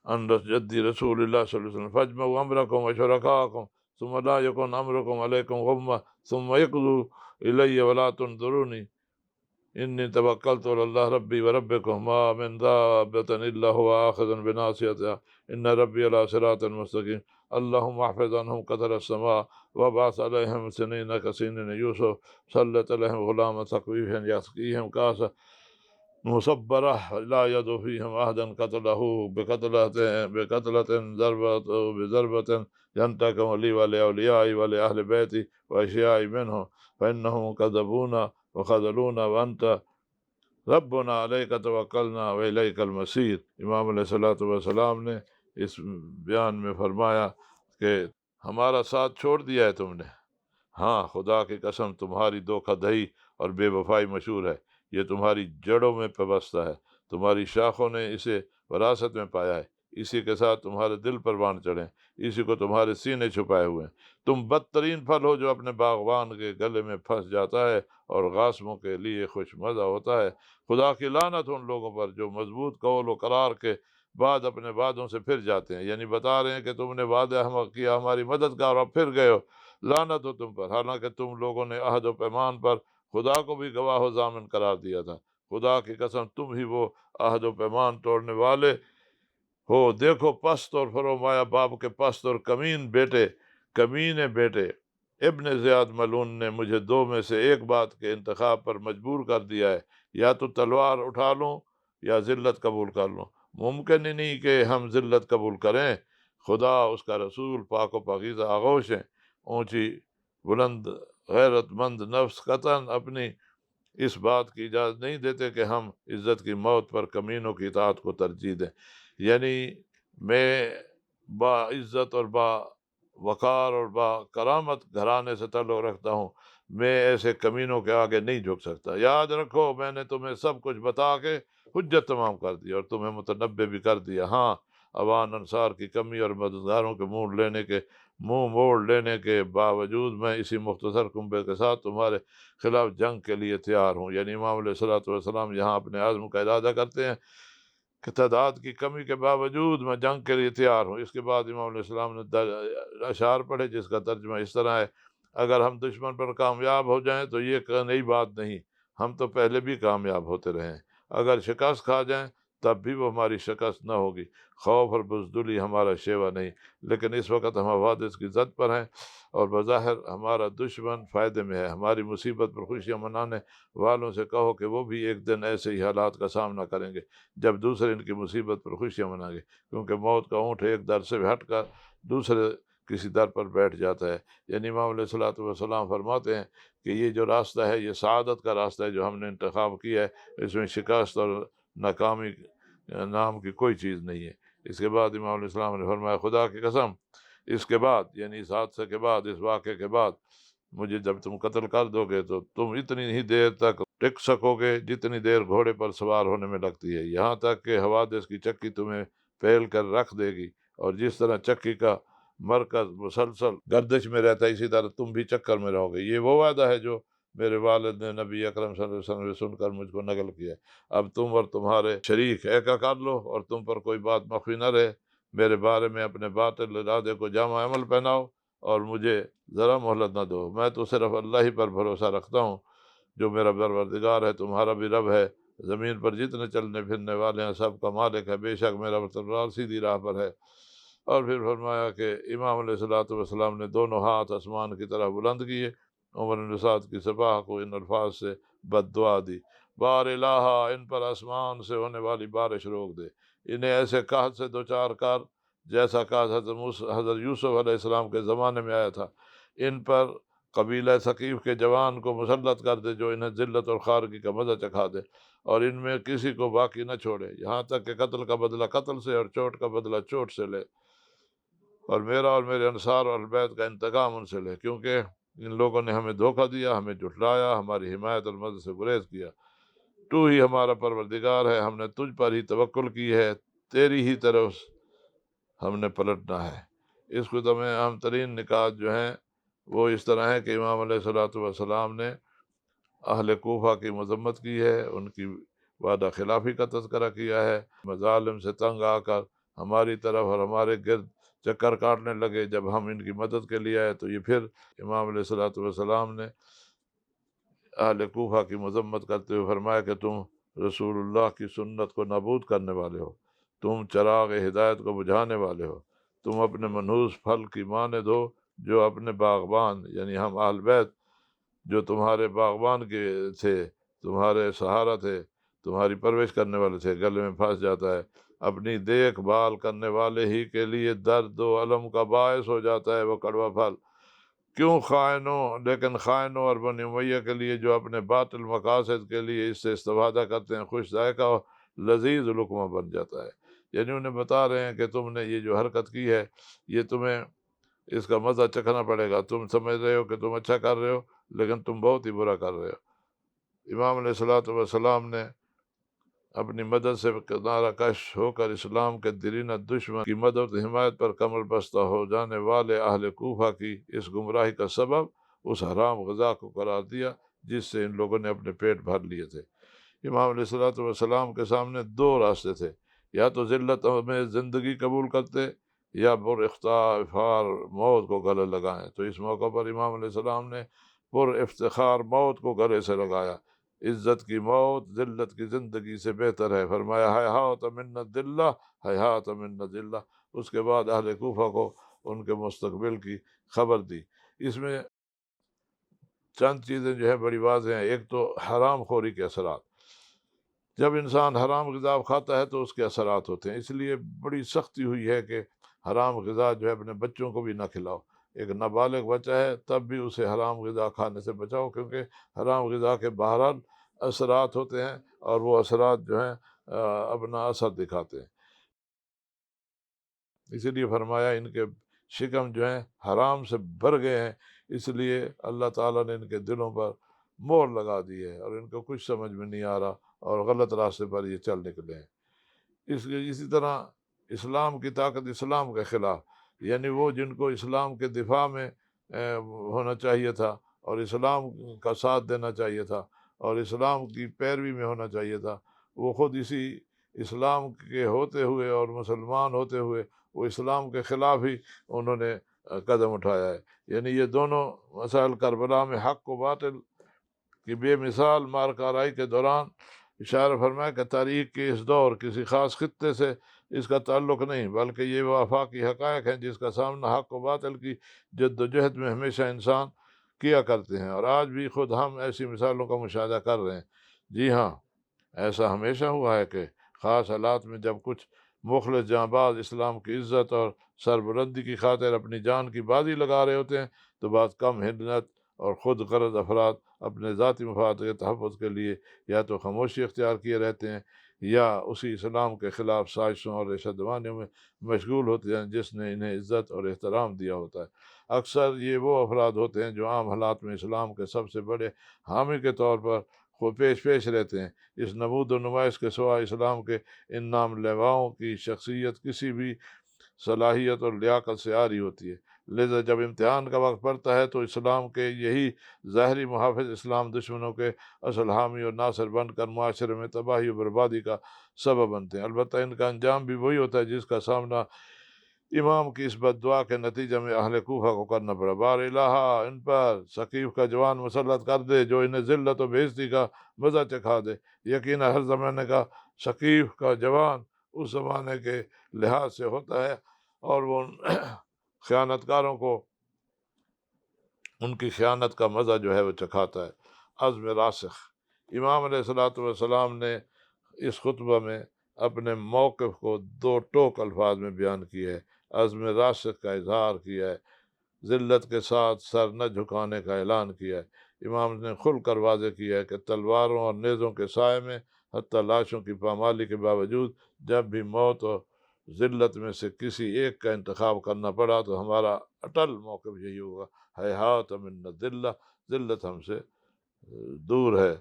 عن جدي رسول الله صلى الله عليه وسلم فاجمعوا أمركم وشركاءكم ثم لا يكن أمركم عليكم غمة ثم يقضوا إلي ولا تنظروني إني توكلت على الله ربي وربكم ما من دابة إلا هو آخذ بناصيتها إن ربي على صراط مستقيم اللهم احفظ عنهم قدر السماء وابعث عليهم سنين كسنين يوسف سلط عليهم غلام ثقيف يسقيهم كاسا مصبرة لا يد فيهم أحدا قتله بقتلة ضربة بضربة ينتقم لي ولأوليائي ولأهل بيتي وأشيائي منهم فإنهم كذبونا وخذلونا وأنت ربنا علیک توکلنا وإلیک المصیر۔ امام علیہ السلام نے اس بیان میں فرمایا کہ ہمارا ساتھ چھوڑ دیا ہے تم نے، ہاں خدا کی قسم تمہاری دھوکہ دہی اور بے وفائی مشہور ہے، یہ تمہاری جڑوں میں پیوستہ ہے، تمہاری شاخوں نے اسے وراثت میں پایا ہے، اسی کے ساتھ تمہارے دل پر باندھ چڑھیں، اسی کو تمہارے سینے چھپائے ہوئے ہیں، تم بدترین پھل ہو جو اپنے باغبان کے گلے میں پھنس جاتا ہے اور غاصبوں کے لیے خوش مزہ ہوتا ہے۔ خدا کی لعنت ان لوگوں پر جو مضبوط قول و قرار کے بعد اپنے وعدوں سے پھر جاتے ہیں، یعنی بتا رہے ہیں کہ تم نے وعدہ کیا ہماری مدد کا اور اب پھر گئے ہو، لعنت ہو تم پر، حالانکہ تم لوگوں نے عہد و پیمان پر خدا کو بھی گواہ و ضامن قرار دیا تھا۔ خدا کی قسم تم ہی وہ عہد و پیمان توڑنے والے ہو۔ دیکھو پست اور فرمایا باپ کے پست اور کمینے بیٹے ابن زیاد ملعون نے مجھے دو میں سے ایک بات کے انتخاب پر مجبور کر دیا ہے، یا تو تلوار اٹھا لوں یا ذلت قبول کر لوں۔ ممکن ہی نہیں کہ ہم ذلت قبول کریں، خدا اس کا رسول پاک و پاکیزہ آغوش ہیں، اونچی بلند غیرت مند نفس قطعاً اپنی اس بات کی اجازت نہیں دیتے کہ ہم عزت کی موت پر کمینوں کی اطاعت کو ترجیح دیں۔ یعنی میں با عزت اور با وقار اور با کرامت گھرانے سے تعلق رکھتا ہوں، میں ایسے کمینوں کے آگے نہیں جھک سکتا۔ یاد رکھو میں نے تمہیں سب کچھ بتا کے حجت تمام کر دی اور تمہیں متنبع بھی کر دیا۔ ہاں اوان انصار کی کمی اور مددگاروں کے منہ موڑ لینے کے باوجود میں اسی مختصر کنبے کے ساتھ تمہارے خلاف جنگ کے لیے تیار ہوں۔ یعنی امام علیہ السلام یہاں اپنے عزم کا ارادہ کرتے ہیں کہ تعداد کی کمی کے باوجود میں جنگ کے لیے تیار ہوں۔ اس کے بعد امام علیہ السلام نے اشعار پڑھے جس کا ترجمہ اس طرح ہے: اگر ہم دشمن پر کامیاب ہو جائیں تو یہ نئی بات نہیں، ہم تو پہلے بھی کامیاب ہوتے رہے ہیں، اگر شکست کھا جائیں تب بھی وہ ہماری شکست نہ ہوگی، خوف اور بزدلی ہمارا شیوا نہیں، لیکن اس وقت ہم حوادث کی زد پر ہیں اور بظاہر ہمارا دشمن فائدے میں ہے۔ ہماری مصیبت پر خوشیاں منانے والوں سے کہو کہ وہ بھی ایک دن ایسے ہی حالات کا سامنا کریں گے جب دوسرے ان کی مصیبت پر خوشیاں منائیں گے، کیونکہ موت کا اونٹ ایک در سے ہٹ کر دوسرے کسی در پر بیٹھ جاتا ہے۔ یعنی امام علیہ الصلوۃ والسلام فرماتے ہیں کہ یہ جو راستہ ہے یہ سعادت کا راستہ ہے جو ہم نے انتخاب کیا ہے، اس میں شکست اور ناکامی نام کی کوئی چیز نہیں ہے۔ اس کے بعد امام علیہ السلام نے فرمایا خدا کی قسم اس کے بعد، یعنی اس حادثے کے بعد، اس واقعے کے بعد مجھے جب تم قتل کر دو گے تو تم اتنی ہی دیر تک ٹک سکو گے جتنی دیر گھوڑے پر سوار ہونے میں لگتی ہے، یہاں تک کہ حوادث کی چکی تمہیں پھیل کر رکھ دے گی، اور جس طرح چکی کا مرکز مسلسل گردش میں رہتا ہے اسی طرح تم بھی چکر میں رہو گے۔ یہ وہ وعدہ ہے جو میرے والد نے نبی اکرم صلی اللہ علیہ وسلم سے سن کر مجھ کو نقل کیا۔ اب تم اور تمہارے شریک ایکا کر لو اور تم پر کوئی بات مخفی نہ رہے، میرے بارے میں اپنے باطل ارادے کو جامع عمل پہناؤ اور مجھے ذرا مہلت نہ دو۔ میں تو صرف اللہ ہی پر بھروسہ رکھتا ہوں جو میرا پروردگار ہے، تمہارا بھی رب ہے، زمین پر جتنے چلنے پھرنے والے ہیں سب کا مالک ہے، بے شک میرا پروردگار سیدھی راہ پر ہے۔ اور پھر فرمایا کہ امام علیہ الصلوۃ والسلام نے دونوں ہاتھ آسمان کی طرح بلند کیے، عمر بن سعد کی سپاہ کو ان الفاظ سے بد دعا دی: بار الہا، ان پر آسمان سے ہونے والی بارش روک دے، انہیں ایسے قحط سے دوچار کر جیسا قحط حضرت یوسف علیہ السلام کے زمانے میں آیا تھا، ان پر قبیلہ ثقیف کے جوان کو مسلط کر دے جو انہیں ذلت اور خارگی کا مزہ چکھا دے، اور ان میں کسی کو باقی نہ چھوڑے، یہاں تک کہ قتل کا بدلہ قتل سے اور چوٹ کا بدلہ چوٹ سے لے، اور میرا اور میرے انصار اور البیت کا انتقام ان سے لے، کیونکہ ان لوگوں نے ہمیں دھوکہ دیا، ہمیں جھٹلایا، ہماری حمایت اور مدد سے گریز کیا۔ تو ہی ہمارا پروردگار ہے، ہم نے تجھ پر ہی توکل کی ہے، تیری ہی طرف ہم نے پلٹنا ہے۔ اس خطبہ میں اہم ترین نکات جو ہیں وہ اس طرح ہے کہ امام علیہ الصلوۃ والسلام نے اہل کوفہ کی مذمت کی ہے، ان کی وعدہ خلافی کا تذکرہ کیا ہے، مظالم سے تنگ آ کر ہماری طرف اور ہمارے گرد چکر کاٹنے لگے، جب ہم ان کی مدد کے لیے آئے تو یہ پھر امام علیہ الصلوۃ والسلام نے اہل کوفہ کی مذمت کرتے ہوئے فرمایا کہ تم رسول اللہ کی سنت کو نابود کرنے والے ہو، تم چراغ ہدایت کو بجھانے والے ہو، تم اپنے منحوس پھل کی مانند ہو جو اپنے باغبان، یعنی ہم اہل بیت جو تمہارے باغبان کے تھے، تمہارے سہارا تھے، تمہاری پرورش کرنے والے تھے، گلے میں پھنس جاتا ہے، اپنی دیکھ بھال کرنے والے ہی کے لیے درد و الم کا باعث ہو جاتا ہے وہ کڑوا پھل، کیوں خائنوں، لیکن خائنوں اور بنی امیہ کے لیے جو اپنے باطل مقاصد کے لیے اس سے استفادہ کرتے ہیں خوش ذائقہ و لذیذ لقمہ بن جاتا ہے۔ یعنی انہیں بتا رہے ہیں کہ تم نے یہ جو حرکت کی ہے یہ تمہیں اس کا مزہ چکھنا پڑے گا، تم سمجھ رہے ہو کہ تم اچھا کر رہے ہو لیکن تم بہت ہی برا کر رہے ہو۔ امام علیہ الصلوۃ والسلام نے اپنی مدد سے کنارہ کش ہو کر اسلام کے دیرینہ دشمن کی مدد و حمایت پر کمر بستہ ہو جانے والے اہل کوفہ کی اس گمراہی کا سبب اس حرام غذا کو قرار دیا جس سے ان لوگوں نے اپنے پیٹ بھر لیے تھے۔ امام علیہ الصلوۃ والسلام کے سامنے دو راستے تھے، یا تو ذلت میں زندگی قبول کرتے یا پر افتخار موت کو گلے لگائیں، تو اس موقع پر امام علیہ السلام نے پر افتخار موت کو گلے سے لگایا۔ عزت کی موت ذلت کی زندگی سے بہتر ہے، فرمایا حیات من الذلہ، حیات من الذلہ۔ اس کے بعد اہل کوفہ کو ان کے مستقبل کی خبر دی۔ اس میں چند چیزیں جو ہے بڑی واضح ہیں۔ ایک تو حرام خوری کے اثرات، جب انسان حرام غذا کھاتا ہے تو اس کے اثرات ہوتے ہیں، اس لیے بڑی سختی ہوئی ہے کہ حرام غذا جو ہے اپنے بچوں کو بھی نہ کھلاؤ، ایک نابالغ بچہ ہے تب بھی اسے حرام غذا کھانے سے بچاؤ، کیونکہ حرام غذا کے بہرحال اثرات ہوتے ہیں اور وہ اثرات جو ہیں اپنا اثر دکھاتے ہیں۔ اسی لیے فرمایا ان کے شکم جو ہیں حرام سے بھر گئے ہیں، اس لیے اللہ تعالیٰ نے ان کے دلوں پر مہر لگا دی ہے اور ان کو کچھ سمجھ میں نہیں آ رہا اور غلط راستے پر یہ چل نکلے ہیں۔ اسی طرح اسلام کی طاقت اسلام کے خلاف، یعنی وہ جن کو اسلام کے دفاع میں ہونا چاہیے تھا اور اسلام کا ساتھ دینا چاہیے تھا اور اسلام کی پیروی میں ہونا چاہیے تھا، وہ خود اسی اسلام کے ہوتے ہوئے اور مسلمان ہوتے ہوئے وہ اسلام کے خلاف ہی انہوں نے قدم اٹھایا ہے۔ یعنی یہ دونوں مسائل کربلا میں حق و باطل کی بے مثال مارکارائی کے دوران اشارہ فرمایا کہ تاریخ کے اس دور کسی خاص خطے سے اس کا تعلق نہیں، بلکہ یہ وہ آفاقی حقائق ہیں جس کا سامنا حق و باطل کی جد و جہد میں ہمیشہ انسان کیا کرتے ہیں، اور آج بھی خود ہم ایسی مثالوں کا مشاہدہ کر رہے ہیں۔ جی ہاں، ایسا ہمیشہ ہوا ہے کہ خاص حالات میں جب کچھ مخلص جانباز اسلام کی عزت اور سربلندی کی خاطر اپنی جان کی بازی لگا رہے ہوتے ہیں، تو بعض کم ہمت اور خود غرض افراد اپنے ذاتی مفاد کے تحفظ کے لیے یا تو خاموشی اختیار کیے رہتے ہیں یا اسی اسلام کے خلاف سازشوں اور ارشادوانیوں میں مشغول ہوتے ہیں جس نے انہیں عزت اور احترام دیا ہوتا ہے۔ اکثر یہ وہ افراد ہوتے ہیں جو عام حالات میں اسلام کے سب سے بڑے حامی کے طور پر خود پیش رہتے ہیں۔ اس نمود و نمائش کے سوا اسلام کے ان نام لیواؤں کی شخصیت کسی بھی صلاحیت اور لیاقت سے عاری ہوتی ہے، لہذا جب امتحان کا وقت پڑتا ہے تو اسلام کے یہی ظاہری محافظ اسلام دشمنوں کے اصل حامی اور ناصر بن کر معاشرے میں تباہی و بربادی کا سبب بنتے ہیں۔ البتہ ان کا انجام بھی وہی ہوتا ہے جس کا سامنا امام کی اس بد دعا کے نتیجے میں اہل کوفہ کو کرنا پڑا۔ بار الہا ان پر ثقیف کا جوان مسلط کر دے جو انہیں ذلت و بےعزتی کا مزہ چکھا دے۔ یقیناً ہر زمانے کا ثقیف کا جوان اس زمانے کے لحاظ سے ہوتا ہے اور وہ خیانت کاروں کو ان کی خیانت کا مزہ جو ہے وہ چکھاتا ہے۔ عزم راسخ، امام علیہ السلام نے اس خطبہ میں اپنے موقف کو دو ٹوک الفاظ میں بیان کیا ہے۔ عزم راسخ کا اظہار کیا ہے، ذلت کے ساتھ سر نہ جھکانے کا اعلان کیا ہے۔ امام نے کھل کر واضح کیا ہے کہ تلواروں اور نیزوں کے سائے میں حتیٰ لاشوں کی پامالی کے باوجود جب بھی موت اور ذلت میں سے کسی ایک کا انتخاب کرنا پڑا تو ہمارا اٹل موقف یہی ہوگا، ہیہات من الذلہ، ذلت ہم سے دور ہے۔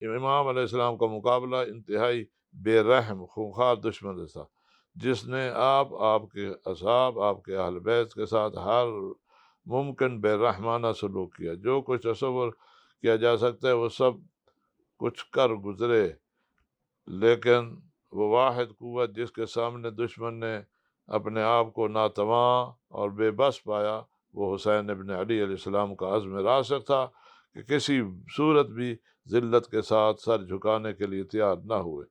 امام علیہ السلام کا مقابلہ انتہائی بے رحم خونخوار دشمن سے تھا جس نے آپ کے اصحاب، آپ کے اہل بیت کے ساتھ ہر ممکن بے رحمانہ سلوک کیا۔ جو کچھ تصور کیا جا سکتا ہے وہ سب کچھ کر گزرے، لیکن وہ واحد قوت جس کے سامنے دشمن نے اپنے آپ کو ناتواں اور بے بس پایا وہ حسین ابن علی علیہ السلام کا عزم راسخ تھا کہ کسی صورت بھی ذلت کے ساتھ سر جھکانے کے لیے تیار نہ ہوئے۔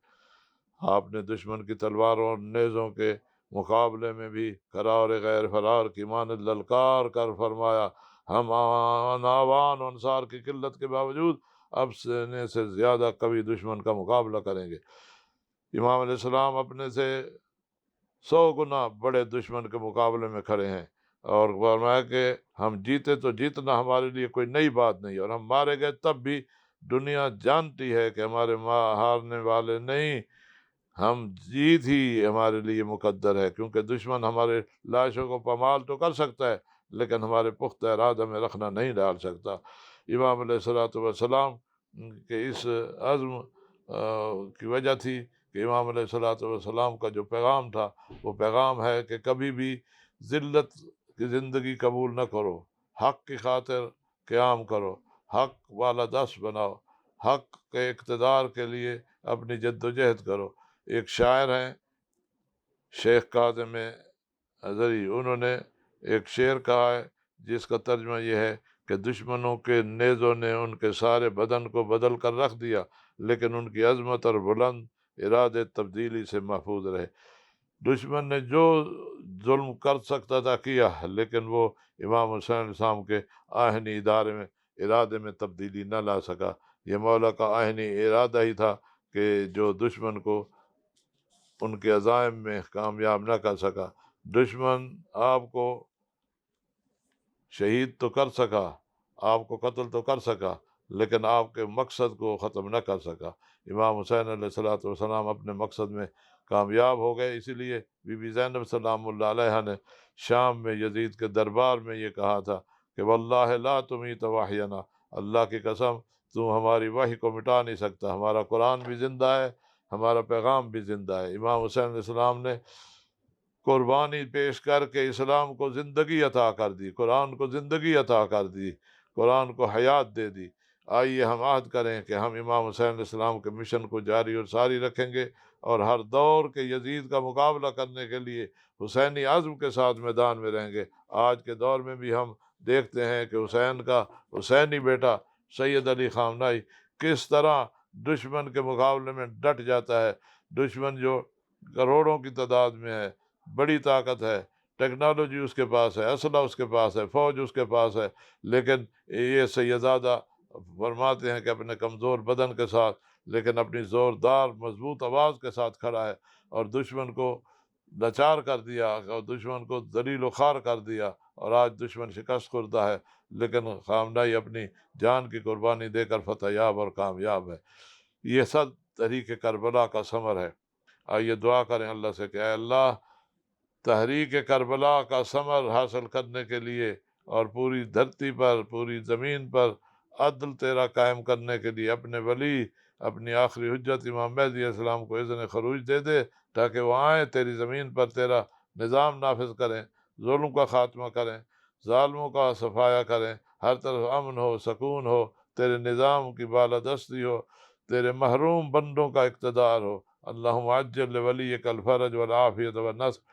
آپ نے دشمن کی تلواروں اور نیزوں کے مقابلے میں بھی قرار غیر فرار کی مانند للکار کر فرمایا، ہم آوان و انصار کی قلت کے باوجود اب سے زیادہ قوی دشمن کا مقابلہ کریں گے۔ امام علیہ السلام اپنے سے 100 گنا بڑے دشمن کے مقابلے میں کھڑے ہیں اور فرمایا کہ ہم جیتے تو جیتنا ہمارے لیے کوئی نئی بات نہیں، اور ہم مارے گئے تب بھی دنیا جانتی ہے کہ ہمارے ہارنے والے نہیں، ہم جیت ہی ہمارے لیے مقدر ہے، کیونکہ دشمن ہمارے لاشوں کو پامال تو کر سکتا ہے لیکن ہمارے پختہ ارادہ میں رکھنا نہیں ڈال سکتا۔ امام علیہ السلام کے اس عزم کی وجہ تھی کہ امام علیہ السلام کا جو پیغام تھا وہ پیغام ہے کہ کبھی بھی ذلت کی زندگی قبول نہ کرو، حق کی خاطر قیام کرو، حق والا دست بناؤ، حق کے اقتدار کے لیے اپنی جد و جہد کرو۔ ایک شاعر ہیں شیخ کاظم ازہری، انہوں نے ایک شعر کہا ہے جس کا ترجمہ یہ ہے کہ دشمنوں کے نیزوں نے ان کے سارے بدن کو بدل کر رکھ دیا لیکن ان کی عظمت اور بلند ارادے تبدیلی سے محفوظ رہے۔ دشمن نے جو ظلم کر سکتا تھا کیا، لیکن وہ امام حسین علیہ السلام کے آہنی ارادے میں تبدیلی نہ لا سکا۔ یہ مولا کا آہنی ارادہ ہی تھا کہ جو دشمن کو ان کے عزائم میں کامیاب نہ کر سکا۔ دشمن آپ کو شہید تو کر سکا، آپ کو قتل تو کر سکا، لیکن آپ کے مقصد کو ختم نہ کر سکا۔ امام حسین علیہ السلام اپنے مقصد میں کامیاب ہو گئے، اسی لیے بی بی زینب سلام اللہ علیہ نے شام میں یزید کے دربار میں یہ کہا تھا کہ واللہ لا تمیت وحینا، اللہ کی قسم تو ہماری وحی کو مٹا نہیں سکتا، ہمارا قرآن بھی زندہ ہے، ہمارا پیغام بھی زندہ ہے۔ امام حسین علیہ السلام نے قربانی پیش کر کے اسلام کو زندگی عطا کر دی، قرآن کو زندگی عطا کر دی، قرآن کو حیات دے دی۔ آئیے ہم عہد کریں کہ ہم امام حسین علیہ السلام کے مشن کو جاری اور ساری رکھیں گے اور ہر دور کے یزید کا مقابلہ کرنے کے لیے حسینی عزم کے ساتھ میدان میں رہیں گے۔ آج کے دور میں بھی ہم دیکھتے ہیں کہ حسین کا حسینی بیٹا سید علی خامنہئی کس طرح دشمن کے مقابلے میں ڈٹ جاتا ہے۔ دشمن جو کروڑوں کی تعداد میں ہے، بڑی طاقت ہے، ٹیکنالوجی اس کے پاس ہے، اسلحہ اس کے پاس ہے، فوج اس کے پاس ہے، لیکن یہ سیدزادہ فرماتے ہیں کہ اپنے کمزور بدن کے ساتھ لیکن اپنی زوردار مضبوط آواز کے ساتھ کھڑا ہے، اور دشمن کو لاچار کر دیا اور دشمن کو ذلیل و خوار کر دیا، اور آج دشمن شکست خوردہ ہے، لیکن خامنائی اپنی جان کی قربانی دے کر فتح یاب اور کامیاب ہے۔ یہ سب تحریک کربلا کا ثمر ہے۔ آئیے دعا کریں اللہ سے کہ اے اللہ، تحریک کربلا کا ثمر حاصل کرنے کے لیے اور پوری دھرتی پر، پوری زمین پر عدل تیرا قائم کرنے کے لیے اپنے ولی، اپنی آخری حجت امام مہدی علیہ السلام کو اذن خروج دے دے، تاکہ وہ آئیں تیری زمین پر، تیرا نظام نافذ کریں، ظلم کا خاتمہ کریں، ظالموں کا صفایا کریں، ہر طرف امن ہو، سکون ہو، تیرے نظام کی بالادستی ہو، تیرے محروم بندوں کا اقتدار ہو۔ اللہم عجل لولیک الفرج والعافیت والنصر